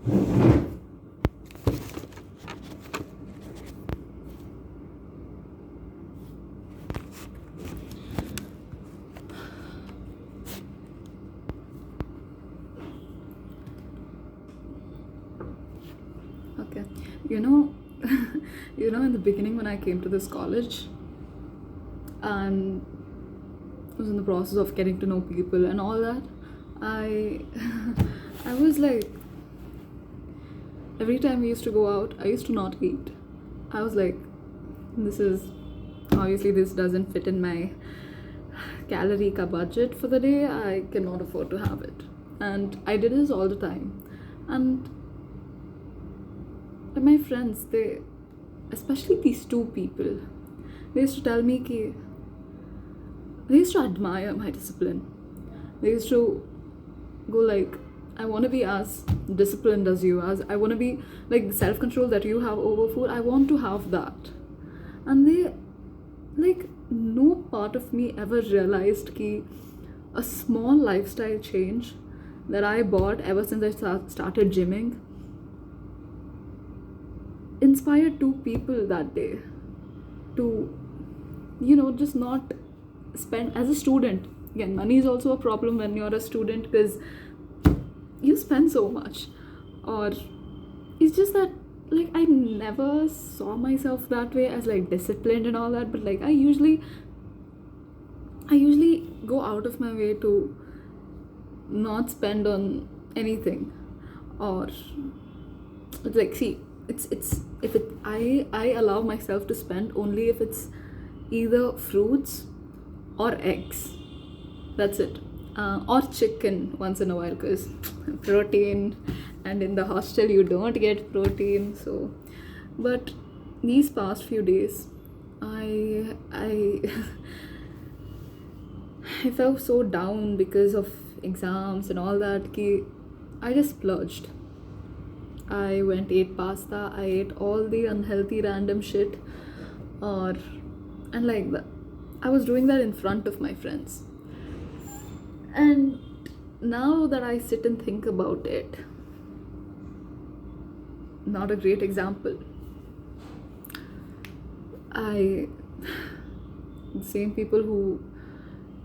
Okay. You know, in the beginning when I came to this college and was in the process of getting to know people and all that, I I was like, every time we used to go out, I used to not eat. I was like, this is obviously this doesn't fit in my calorie ka budget for the day. I cannot afford to have it. And I did this all the time. And my friends, they, especially these two people, they used to tell me ki, they used to admire my discipline. They used to go like, I want to be as disciplined as you, as I want to be like the self control that you have over food. I want to have that. And they, like, no part of me ever realized ki a small lifestyle change that I bought ever since I started gymming inspired two people that day to, just not spend as a student. Again, money is also a problem when you're a student because you spend so much. Or it's just that, like, I never saw myself that way as like disciplined and all that, but like I usually go out of my way to not spend on anything. Or it's like, see, it's if it I allow myself to spend only if it's either fruits or eggs. That's it. Or chicken once in a while because protein, and in the hostel you don't get protein. So, but these past few days, I I felt so down because of exams and all that. Ki I just splurged. I went ate pasta. I ate all the unhealthy random shit, or and like that. I was doing that in front of my friends. And now that I sit and think about it, not a great example. I the same people who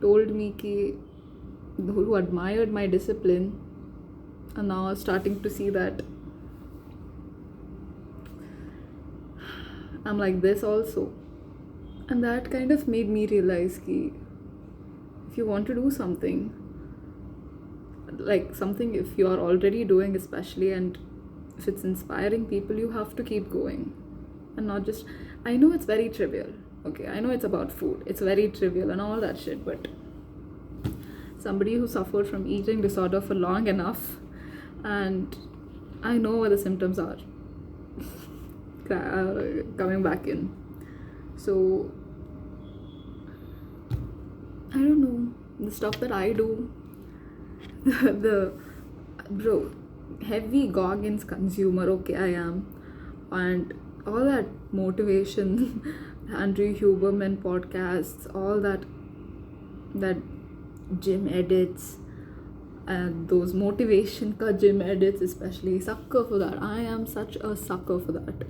told me ki who admired my discipline are now starting to see that I'm like this also. And that kind of made me realize ki if you want to do something, like something if you are already doing especially, and if it's inspiring people, you have to keep going. And not just, I know it's very trivial, okay, I know it's about food, it's very trivial and all that shit, but somebody who suffered from eating disorder for long enough, and I know what the symptoms are coming back in. So I don't know, the stuff that I do, the bro, heavy Goggins consumer, okay, I am. And all that motivation, Andrew Huberman podcasts, all that gym edits, and those motivation ka gym edits, especially, sucker for that. I am such a sucker for that.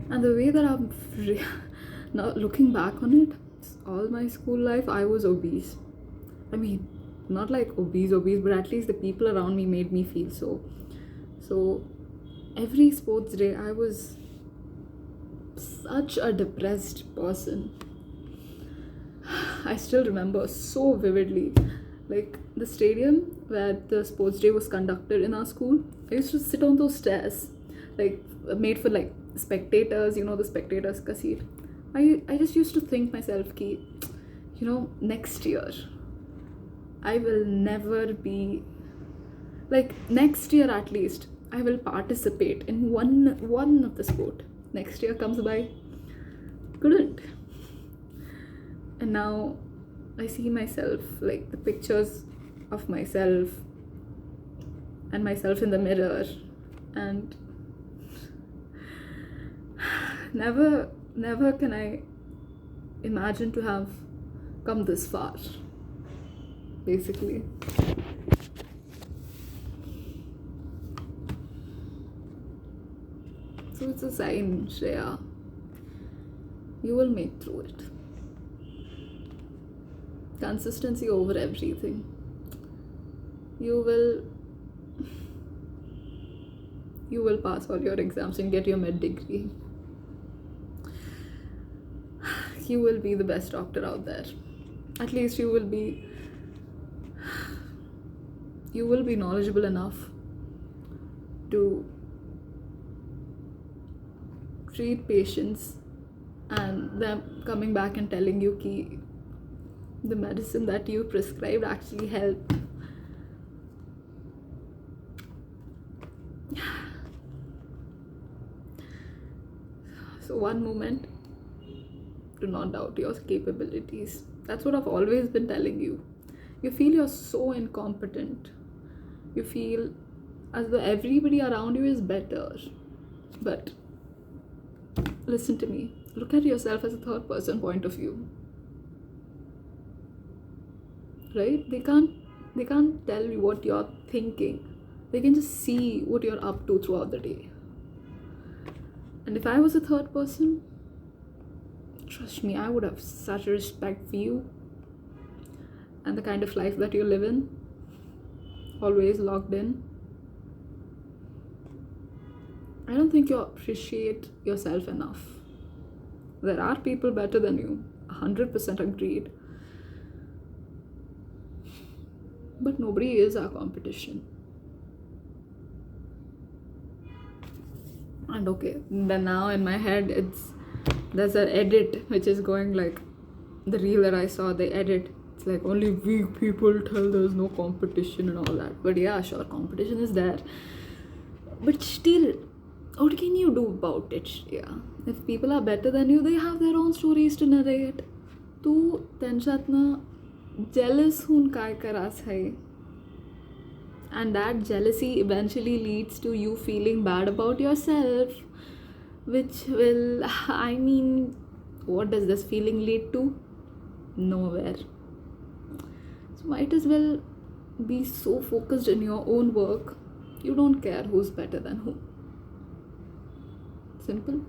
And the way that I'm now looking back on it, all my school life I was obese. I mean, not like obese, but at least the people around me made me feel so. So every sports day I was such a depressed person. I still remember so vividly, like the stadium where the sports day was conducted in our school. I used to sit on those stairs, like made for like spectators, the spectators ka seat. I just used to think myself ki, next year I will never be like, next year at least I will participate in one of the sport. Next year comes by, couldn't. And now I see myself, like the pictures of myself and myself in the mirror, and never can I imagine to have come this far, basically. So it's a sign, Shreya. You will make through it. Consistency over everything. You will pass all your exams and get your med degree. You will be the best doctor out there. At least you will be knowledgeable enough to treat patients and them coming back and telling you ki the medicine that you prescribed actually helped. So one moment, do not doubt your capabilities. That's what I've always been telling you. You feel you're so incompetent. You feel as though everybody around you is better. But listen to me. Look at yourself as a third person point of view. Right? They can't tell you what you're thinking. They can just see what you're up to throughout the day. And if I was a third person, trust me, I would have such a respect for you and the kind of life that you live in, always logged in. I don't think you appreciate yourself enough. There are people better than you, 100% agreed. But nobody is our competition. And okay, then now in my head there's an edit which is going like the reel that I saw, they edit. It's like only weak people tell there's no competition and all that. But yeah, sure, competition is there. But still, what can you do about it? Yeah. If people are better than you, they have their own stories to narrate. तू त्यांच्यातनं jealous होऊन काय करास है? And that jealousy eventually leads to you feeling bad about yourself, which will, I mean, what does this feeling lead to? Nowhere. So might as well be so focused in your own work, you don't care who's better than who. Simple.